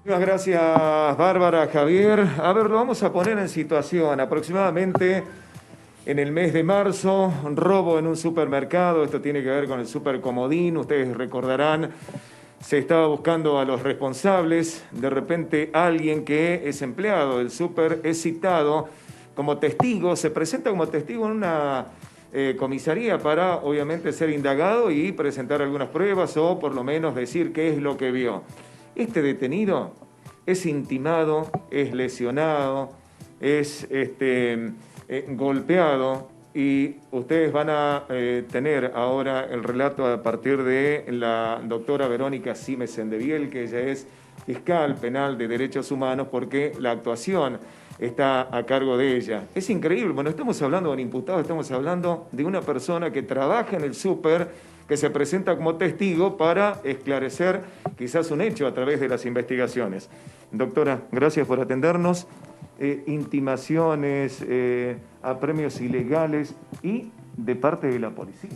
Muchas gracias, Bárbara, Javier. A ver, lo vamos a poner en situación. Aproximadamente en el mes de marzo, un robo en un supermercado. Esto tiene que ver con el Supercomodín. Ustedes recordarán, se estaba buscando a los responsables. De repente, alguien que es empleado del súper es citado como testigo, se presenta como testigo en una comisaría para, obviamente, ser indagado y presentar algunas pruebas o, por lo menos, decir qué es lo que vio. Este detenido es intimado, es lesionado, es golpeado y ustedes van a tener ahora el relato a partir de la doctora Verónica Simes Sendeviel, que ella es fiscal penal de derechos humanos, porque la actuación está a cargo de ella. Es increíble, bueno, estamos hablando de un imputado, estamos hablando de una persona que trabaja en el súper, que se presenta como testigo para esclarecer quizás un hecho a través de las investigaciones. Doctora, gracias por atendernos. Intimaciones, apremios ilegales y de parte de la policía.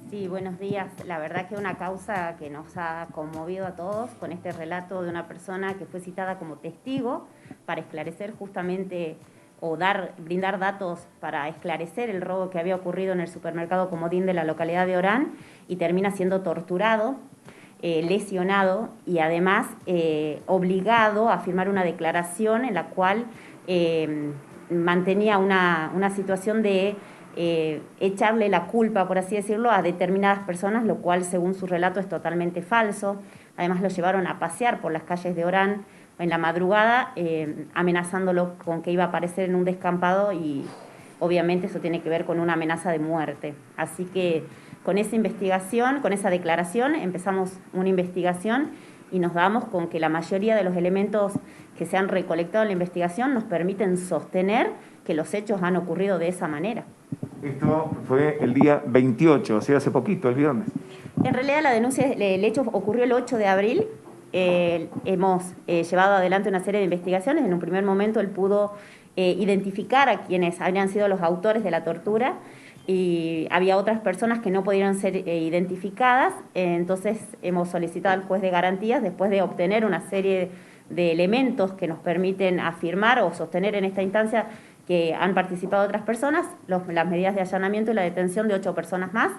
Sí, buenos días. La verdad que una causa que nos ha conmovido a todos con este relato de una persona que fue citada como testigo para esclarecer justamente o brindar datos para esclarecer el robo que había ocurrido en el supermercado Comodín de la localidad de Orán y termina siendo torturado, lesionado y además obligado a firmar una declaración en la cual mantenía una situación de echarle la culpa, por así decirlo, a determinadas personas, lo cual, según su relato, es totalmente falso. Además, lo llevaron a pasear por las calles de Orán en la madrugada, amenazándolo con que iba a aparecer en un descampado y obviamente eso tiene que ver con una amenaza de muerte. Así que con esa investigación, con esa declaración, empezamos una investigación y nos damos con que la mayoría de los elementos que se han recolectado en la investigación nos permiten sostener que los hechos han ocurrido de esa manera. Esto fue el día 28, o sea, hace poquito, el viernes. En realidad la denuncia, el hecho ocurrió el 8 de abril. Hemos llevado adelante una serie de investigaciones. En un primer momento él pudo identificar a quienes habrían sido los autores de la tortura y había otras personas que no pudieron ser identificadas. Entonces hemos solicitado al juez de garantías, después de obtener una serie de elementos que nos permiten afirmar o sostener en esta instancia que han participado otras personas, las medidas de allanamiento y la detención de 8 personas más.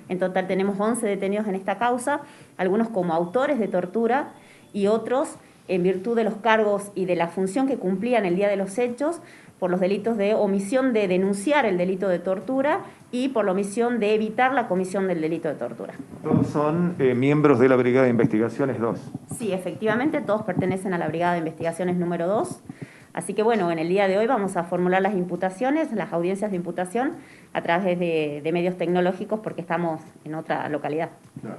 En total tenemos 11 detenidos en esta causa, algunos como autores de tortura y otros en virtud de los cargos y de la función que cumplían el día de los hechos por los delitos de omisión de denunciar el delito de tortura y por la omisión de evitar la comisión del delito de tortura. Todos son miembros de la Brigada de Investigaciones 2. Sí, efectivamente, todos pertenecen a la Brigada de Investigaciones número 2. Así que bueno, en el día de hoy vamos a formular las imputaciones, las audiencias de imputación a través de medios tecnológicos porque estamos en otra localidad. Claro.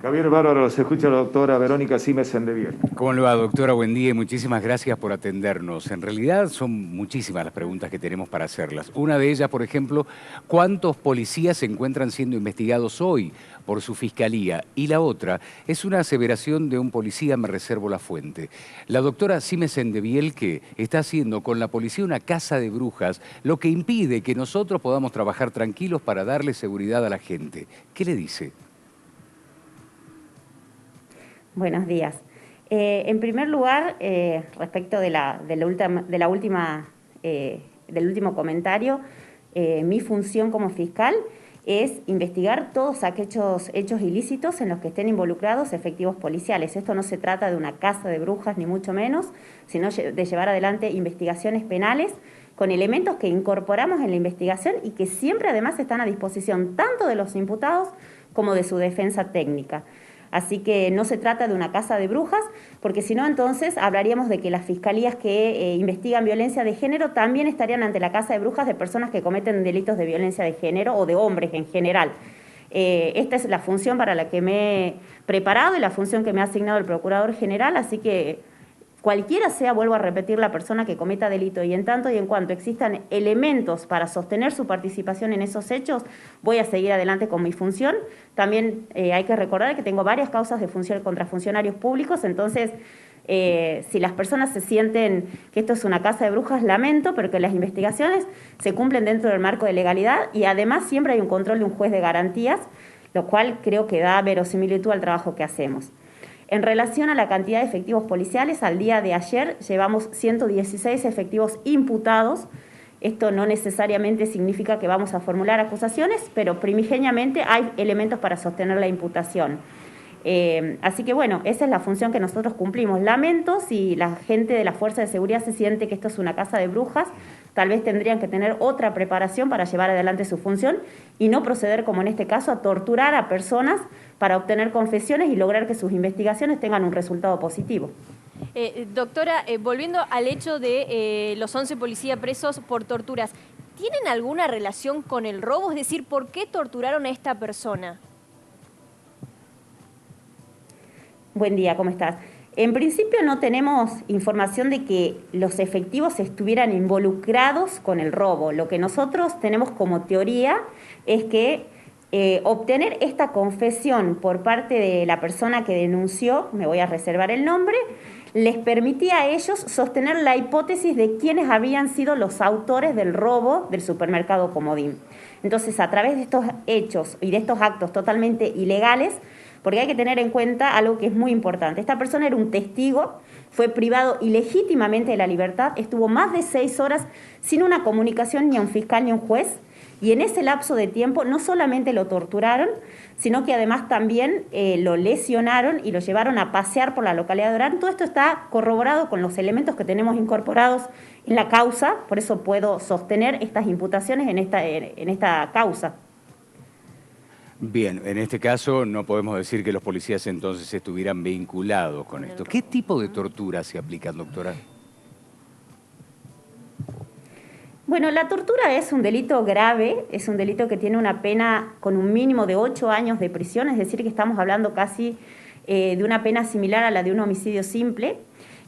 Javier Bárbaro, se escucha la doctora Verónica Simes Sendeviel. ¿Cómo le va, doctora? Buen día y muchísimas gracias por atendernos. En realidad son muchísimas las preguntas que tenemos para hacerlas. Una de ellas, por ejemplo, ¿cuántos policías se encuentran siendo investigados hoy por su fiscalía? Y la otra es una aseveración de un policía, me reservo la fuente. La doctora Simes Sendeviel, que está haciendo con la policía una caza de brujas, lo que impide que nosotros podamos trabajar tranquilos para darle seguridad a la gente. ¿Qué le dice? Buenos días. En primer lugar, respecto del último comentario, mi función como fiscal es investigar todos aquellos hechos ilícitos en los que estén involucrados efectivos policiales. Esto no se trata de una caza de brujas, ni mucho menos, sino de llevar adelante investigaciones penales con elementos que incorporamos en la investigación y que siempre además están a disposición tanto de los imputados como de su defensa técnica. Así que no se trata de una caza de brujas, porque si no, entonces hablaríamos de que las fiscalías que investigan violencia de género también estarían ante la caza de brujas de personas que cometen delitos de violencia de género o de hombres en general. Esta es la función para la que me he preparado y la función que me ha asignado el Procurador General, así que cualquiera sea, vuelvo a repetir, la persona que cometa delito y en tanto y en cuanto existan elementos para sostener su participación en esos hechos, voy a seguir adelante con mi función. También hay que recordar que tengo varias causas de función contra funcionarios públicos, entonces si las personas se sienten que esto es una caza de brujas, lamento, pero que las investigaciones se cumplen dentro del marco de legalidad y además siempre hay un control de un juez de garantías, lo cual creo que da verosimilitud al trabajo que hacemos. En relación a la cantidad de efectivos policiales, al día de ayer llevamos 116 efectivos imputados. Esto no necesariamente significa que vamos a formular acusaciones, pero primigeniamente hay elementos para sostener la imputación. Así que bueno, esa es la función que nosotros cumplimos. Lamento si la gente de la Fuerza de Seguridad se siente que esto es una casa de brujas, tal vez tendrían que tener otra preparación para llevar adelante su función y no proceder, como en este caso, a torturar a personas para obtener confesiones y lograr que sus investigaciones tengan un resultado positivo. Doctora, volviendo al hecho de los 11 policías presos por torturas, ¿tienen alguna relación con el robo? Es decir, ¿por qué torturaron a esta persona? Buen día, ¿cómo estás? En principio no tenemos información de que los efectivos estuvieran involucrados con el robo. Lo que nosotros tenemos como teoría es que obtener esta confesión por parte de la persona que denunció, me voy a reservar el nombre, les permitía a ellos sostener la hipótesis de quiénes habían sido los autores del robo del supermercado Comodín. Entonces, a través de estos hechos y de estos actos totalmente ilegales, porque hay que tener en cuenta algo que es muy importante. Esta persona era un testigo, fue privado ilegítimamente de la libertad, estuvo más de 6 horas sin una comunicación ni a un fiscal ni a un juez, y en ese lapso de tiempo no solamente lo torturaron, sino que además también lo lesionaron y lo llevaron a pasear por la localidad de Orán. Todo esto está corroborado con los elementos que tenemos incorporados en la causa, por eso puedo sostener estas imputaciones en esta causa. Bien, en este caso no podemos decir que los policías entonces estuvieran vinculados con esto. ¿Qué tipo de tortura se aplican, doctora? Bueno, la tortura es un delito grave, es un delito que tiene una pena con un mínimo de 8 años de prisión, es decir, que estamos hablando casi de una pena similar a la de un homicidio simple.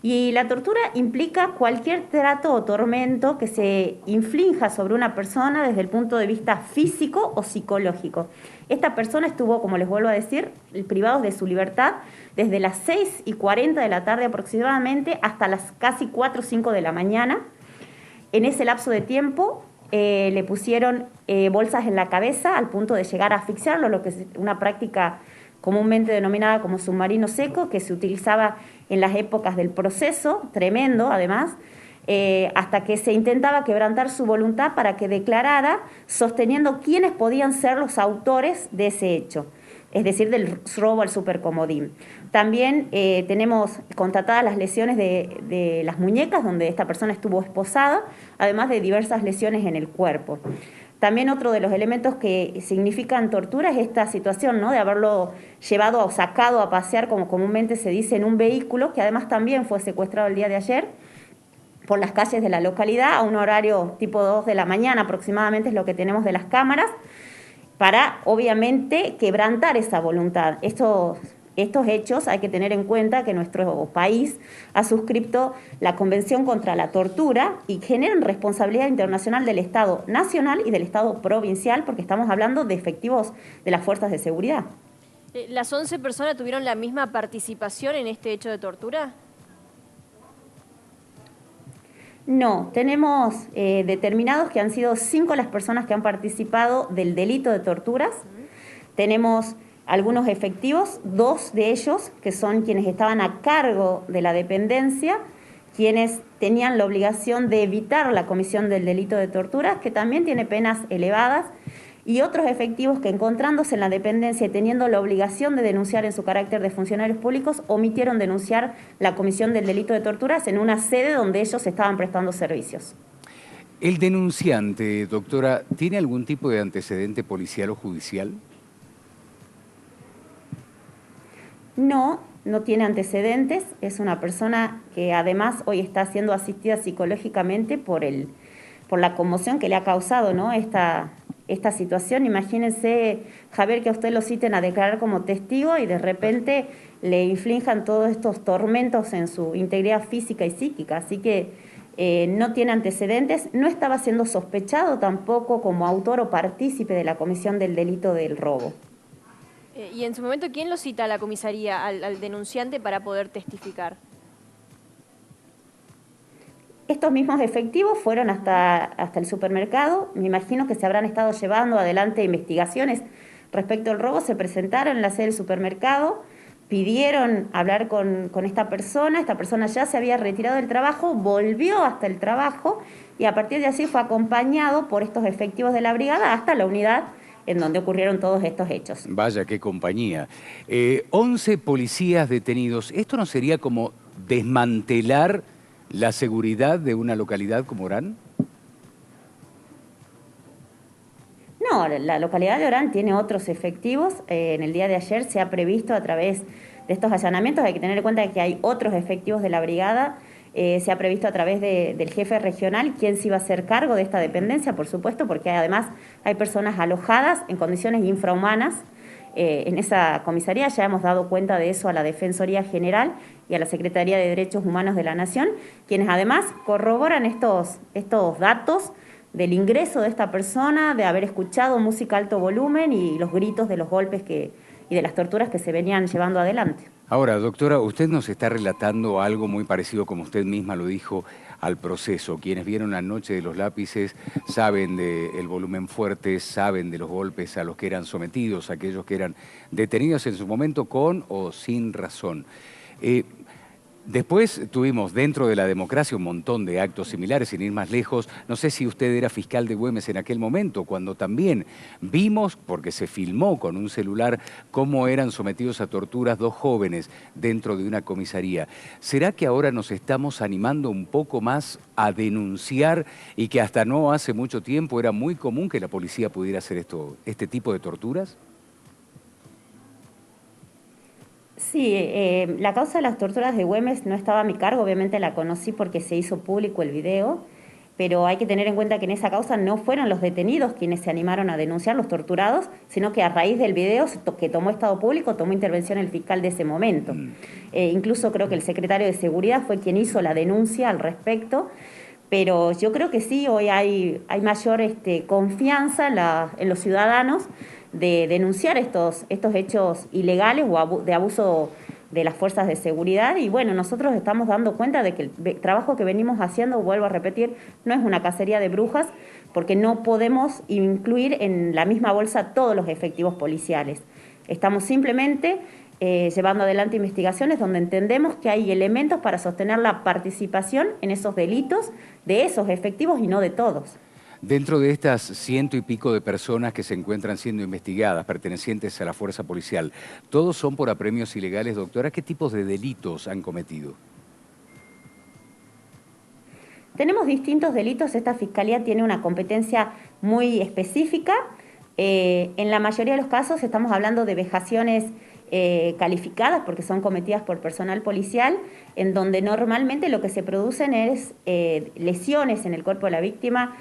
Y la tortura implica cualquier trato o tormento que se inflinja sobre una persona desde el punto de vista físico o psicológico. Esta persona estuvo, como les vuelvo a decir, privados de su libertad desde las 6:40 de la tarde aproximadamente hasta las casi 4 o 5 de la mañana. En ese lapso de tiempo le pusieron bolsas en la cabeza al punto de llegar a asfixiarlo, lo que es una práctica comúnmente denominada como submarino seco, que se utilizaba en las épocas del proceso, tremendo además, hasta que se intentaba quebrantar su voluntad para que declarara, sosteniendo quiénes podían ser los autores de ese hecho, es decir, del robo al supercomodín. También tenemos constatadas las lesiones de las muñecas, donde esta persona estuvo esposada, además de diversas lesiones en el cuerpo. También otro de los elementos que significan tortura es esta situación, ¿no?, de haberlo llevado o sacado a pasear, como comúnmente se dice, en un vehículo, que además también fue secuestrado el día de ayer, por las calles de la localidad, a un horario tipo 2 de la mañana aproximadamente, es lo que tenemos de las cámaras, para obviamente quebrantar esa voluntad. Estos hechos hay que tener en cuenta que nuestro país ha suscrito la Convención contra la Tortura y generan responsabilidad internacional del Estado nacional y del Estado provincial, porque estamos hablando de efectivos de las fuerzas de seguridad. ¿Las 11 personas tuvieron la misma participación en este hecho de tortura? No, tenemos determinados que han sido 5 las personas que han participado del delito de torturas. Tenemos algunos efectivos, 2 de ellos, que son quienes estaban a cargo de la dependencia, quienes tenían la obligación de evitar la comisión del delito de tortura, que también tiene penas elevadas, y otros efectivos que, encontrándose en la dependencia y teniendo la obligación de denunciar en su carácter de funcionarios públicos, omitieron denunciar la comisión del delito de torturas en una sede donde ellos estaban prestando servicios. ¿El denunciante, doctora, tiene algún tipo de antecedente policial o judicial? No, no tiene antecedentes, es una persona que además hoy está siendo asistida psicológicamente por la conmoción que le ha causado, ¿no?, esta situación. Imagínense, Javier, que a usted lo citen a declarar como testigo y de repente le inflijan todos estos tormentos en su integridad física y psíquica, así que no tiene antecedentes, no estaba siendo sospechado tampoco como autor o partícipe de la comisión del delito del robo. Y en su momento, ¿quién lo cita a la comisaría, al denunciante, para poder testificar? Estos mismos efectivos fueron hasta el supermercado. Me imagino que se habrán estado llevando adelante investigaciones respecto al robo. Se presentaron en la sede del supermercado, pidieron hablar con esta persona ya se había retirado del trabajo, volvió hasta el trabajo y a partir de así fue acompañado por estos efectivos de la brigada hasta la unidad en donde ocurrieron todos estos hechos. Vaya, qué compañía. 11 policías detenidos. ¿Esto no sería como desmantelar la seguridad de una localidad como Orán? No, la localidad de Orán tiene otros efectivos. En el día de ayer se ha previsto a través de estos allanamientos, hay que tener en cuenta que hay otros efectivos de la brigada, se ha previsto a través del jefe regional quién se iba a hacer cargo de esta dependencia, por supuesto, porque además hay personas alojadas en condiciones infrahumanas. En esa comisaría ya hemos dado cuenta de eso a la Defensoría General y a la Secretaría de Derechos Humanos de la Nación, quienes además corroboran estos datos del ingreso de esta persona, de haber escuchado música a alto volumen y los gritos de los golpes y de las torturas que se venían llevando adelante. Ahora, doctora, usted nos está relatando algo muy parecido, como usted misma lo dijo, al proceso. Quienes vieron la noche de los lápices saben del volumen fuerte, saben de los golpes a los que eran sometidos, aquellos que eran detenidos en su momento con o sin razón. Después tuvimos dentro de la democracia un montón de actos similares, sin ir más lejos. No sé si usted era fiscal de Güemes en aquel momento, cuando también vimos, porque se filmó con un celular, cómo eran sometidos a torturas 2 jóvenes dentro de una comisaría. ¿Será que ahora nos estamos animando un poco más a denunciar y que hasta no hace mucho tiempo era muy común que la policía pudiera hacer este tipo de torturas? Sí, la causa de las torturas de Güemes no estaba a mi cargo, obviamente la conocí porque se hizo público el video, pero hay que tener en cuenta que en esa causa no fueron los detenidos quienes se animaron a denunciar, los torturados, sino que a raíz del video que tomó Estado Público, tomó intervención el fiscal de ese momento. Incluso creo que el secretario de Seguridad fue quien hizo la denuncia al respecto, pero yo creo que sí, hoy hay mayor confianza en los ciudadanos de denunciar estos hechos ilegales o de abuso de las fuerzas de seguridad y bueno, nosotros estamos dando cuenta de que el trabajo que venimos haciendo, vuelvo a repetir, no es una cacería de brujas porque no podemos incluir en la misma bolsa todos los efectivos policiales. Estamos simplemente llevando adelante investigaciones donde entendemos que hay elementos para sostener la participación en esos delitos de esos efectivos y no de todos. Dentro de estas 100 y pico de personas que se encuentran siendo investigadas, pertenecientes a la fuerza policial, ¿todos son por apremios ilegales, doctora? ¿Qué tipos de delitos han cometido? Tenemos distintos delitos, esta Fiscalía tiene una competencia muy específica. En la mayoría de los casos estamos hablando de vejaciones calificadas porque son cometidas por personal policial, en donde normalmente lo que se producen es lesiones en el cuerpo de la víctima.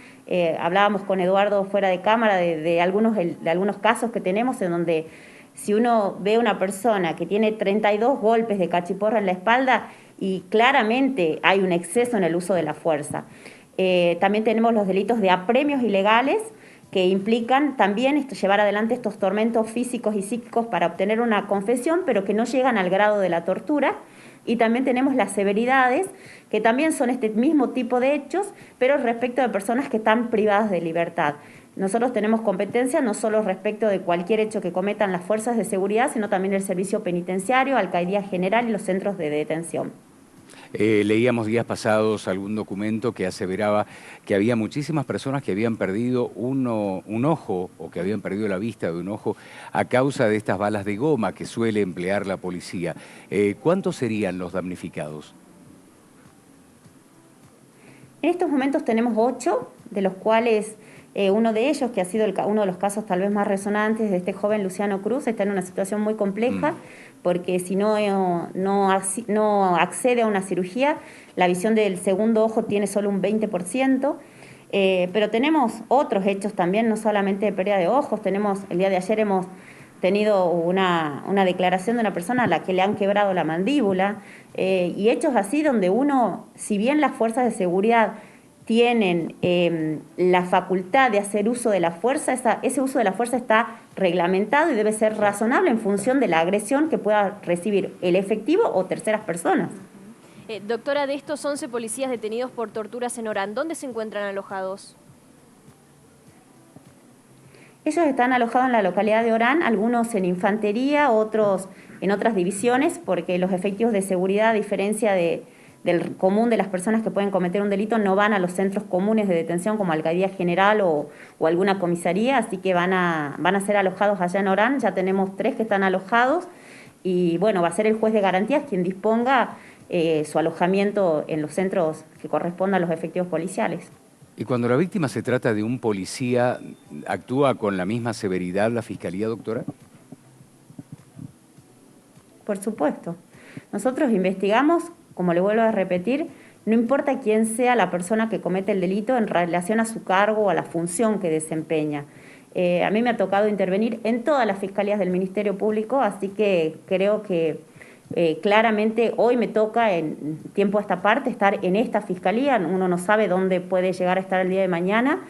Hablábamos con Eduardo fuera de cámara de algunos casos que tenemos en donde si uno ve a una persona que tiene 32 golpes de cachiporra en la espalda y claramente hay un exceso en el uso de la fuerza. También tenemos los delitos de apremios ilegales, que implican también llevar adelante estos tormentos físicos y psíquicos para obtener una confesión, pero que no llegan al grado de la tortura. Y también tenemos las severidades, que también son este mismo tipo de hechos, pero respecto de personas que están privadas de libertad. Nosotros tenemos competencia no solo respecto de cualquier hecho que cometan las fuerzas de seguridad, sino también el servicio penitenciario, Alcaldía General y los centros de detención. Leíamos días pasados algún documento que aseveraba que había muchísimas personas que habían perdido un ojo o que habían perdido la vista de un ojo a causa de estas balas de goma que suele emplear la policía. ¿Cuántos serían los damnificados? En estos momentos tenemos 8, de los cuales uno de ellos, que ha sido uno de los casos tal vez más resonantes de este joven Luciano Cruz, está en una situación muy compleja, porque si no accede a una cirugía, la visión del segundo ojo tiene solo un 20%, pero tenemos otros hechos también, no solamente de pérdida de ojos. El día de ayer hemos tenido una declaración de una persona a la que le han quebrado la mandíbula, y hechos así donde uno, si bien las fuerzas de seguridad tienen la facultad de hacer uso de la fuerza, ese uso de la fuerza está reglamentado y debe ser razonable en función de la agresión que pueda recibir el efectivo o terceras personas. Doctora, de estos 11 policías detenidos por torturas en Orán, ¿dónde se encuentran alojados? Ellos están alojados en la localidad de Orán, algunos en infantería, otros en otras divisiones, porque los efectivos de seguridad, a diferencia del común de las personas que pueden cometer un delito, no van a los centros comunes de detención como Alcaldía General o alguna comisaría, así que van a ser alojados allá en Orán. Ya tenemos 3 que están alojados y bueno, va a ser el juez de garantías quien disponga su alojamiento en los centros que correspondan a los efectivos policiales. Y cuando la víctima se trata de un policía, ¿actúa con la misma severidad la Fiscalía, doctora? Por supuesto. Nosotros investigamos, como le vuelvo a repetir, no importa quién sea la persona que comete el delito en relación a su cargo o a la función que desempeña. A mí me ha tocado intervenir en todas las fiscalías del Ministerio Público, así que creo que claramente hoy me toca, en tiempo a esta parte, estar en esta fiscalía. Uno no sabe dónde puede llegar a estar el día de mañana,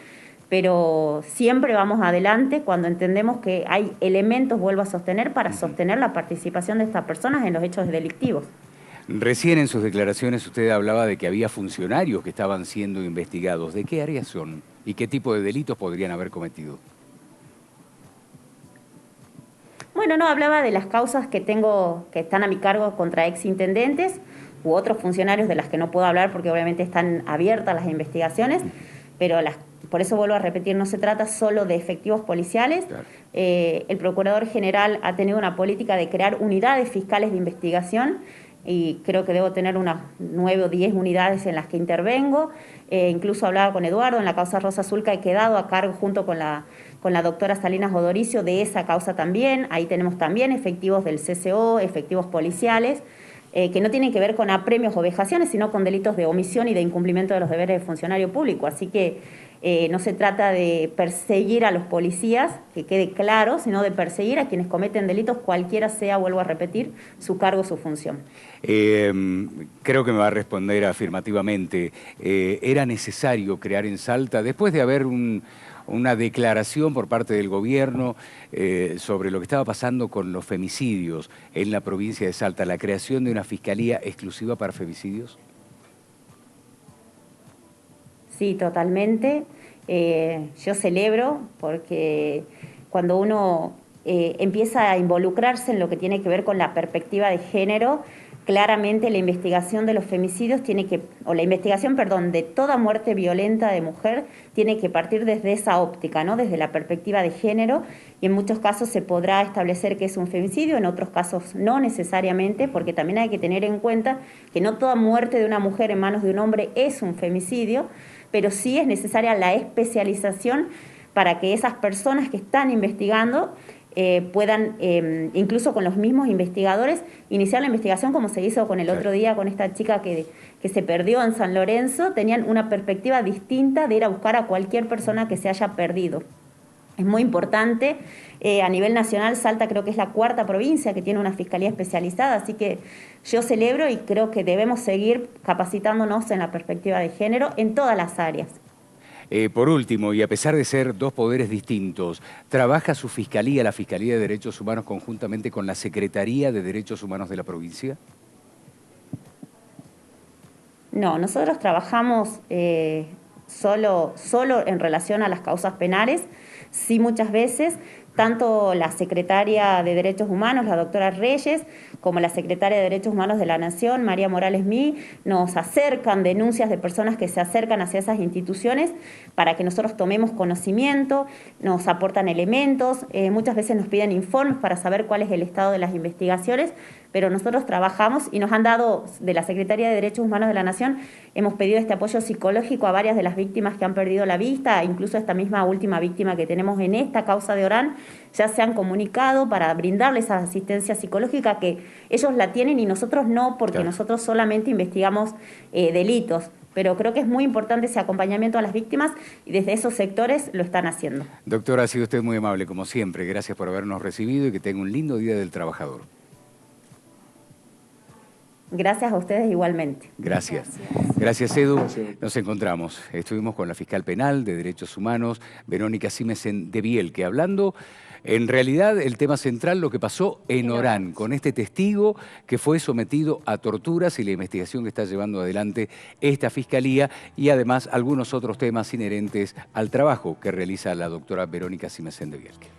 pero siempre vamos adelante cuando entendemos que hay elementos, vuelvo a sostener, para sostener la participación de estas personas en los hechos delictivos. Recién en sus declaraciones usted hablaba de que había funcionarios que estaban siendo investigados. ¿De qué áreas son y qué tipo de delitos podrían haber cometido? Bueno, no, hablaba de las causas que tengo, que están a mi cargo contra exintendentes u otros funcionarios de las que no puedo hablar porque obviamente están abiertas las investigaciones, pero por eso vuelvo a repetir, no se trata solo de efectivos policiales. Claro. El Procurador General ha tenido una política de crear unidades fiscales de investigación y creo que debo tener unas 9 o 10 unidades en las que intervengo. Incluso hablaba con Eduardo en la causa Rosa Azul, que he quedado a cargo junto con la doctora Salinas Odoricio de esa causa también. Ahí tenemos también efectivos del CCO, efectivos policiales, que no tienen que ver con apremios o vejaciones, sino con delitos de omisión y de incumplimiento de los deberes de funcionario público. Así que no se trata de perseguir a los policías, que quede claro, sino de perseguir a quienes cometen delitos, cualquiera sea, vuelvo a repetir, su cargo o su función. Creo que me va a responder afirmativamente. ¿Era necesario crear en Salta, después de haber una declaración por parte del gobierno sobre lo que estaba pasando con los femicidios en la provincia de Salta, la creación de una fiscalía exclusiva para femicidios? Sí, totalmente. Yo celebro porque cuando uno empieza a involucrarse en lo que tiene que ver con la perspectiva de género, claramente la investigación de los femicidios la investigación, perdón, de toda muerte violenta de mujer tiene que partir desde esa óptica, ¿no? Desde la perspectiva de género, y en muchos casos se podrá establecer que es un femicidio, en otros casos no necesariamente, porque también hay que tener en cuenta que no toda muerte de una mujer en manos de un hombre es un femicidio, pero sí es necesaria la especialización para que esas personas que están investigando puedan, incluso con los mismos investigadores, iniciar la investigación como se hizo con el otro día con esta chica que se perdió en San Lorenzo. Tenían una perspectiva distinta de ir a buscar a cualquier persona que se haya perdido. Es muy importante. A nivel nacional, Salta creo que es la 4ª provincia que tiene una fiscalía especializada, así que yo celebro y creo que debemos seguir capacitándonos en la perspectiva de género en todas las áreas. Por último, y a pesar de ser 2 poderes distintos, ¿trabaja su fiscalía, la Fiscalía de Derechos Humanos, conjuntamente con la Secretaría de Derechos Humanos de la provincia? No, nosotros trabajamos solo en relación a las causas penales. Sí, muchas veces, tanto la secretaria de Derechos Humanos, la doctora Reyes, como la secretaria de Derechos Humanos de la Nación, María Morales Mí, nos acercan denuncias de personas que se acercan hacia esas instituciones para que nosotros tomemos conocimiento, nos aportan elementos, muchas veces nos piden informes para saber cuál es el estado de las investigaciones, pero nosotros trabajamos y nos han dado, de la Secretaría de Derechos Humanos de la Nación, hemos pedido este apoyo psicológico a varias de las víctimas que han perdido la vista, incluso esta misma última víctima que tenemos en esta causa de Orán, ya se han comunicado para brindarles esa asistencia psicológica que ellos la tienen y nosotros no, porque claro, nosotros solamente investigamos delitos. Pero creo que es muy importante ese acompañamiento a las víctimas y desde esos sectores lo están haciendo. Doctora, ha sido usted muy amable, como siempre. Gracias por habernos recibido y que tenga un lindo Día del Trabajador. Gracias a ustedes igualmente. Gracias. Gracias, Edu. Gracias. Nos encontramos. Estuvimos con la fiscal penal de Derechos Humanos, Verónica Simesen de Bielque, hablando en realidad el tema central, lo que pasó en Orán, con este testigo que fue sometido a torturas y la investigación que está llevando adelante esta fiscalía y además algunos otros temas inherentes al trabajo que realiza la doctora Verónica Simesen de Bielque.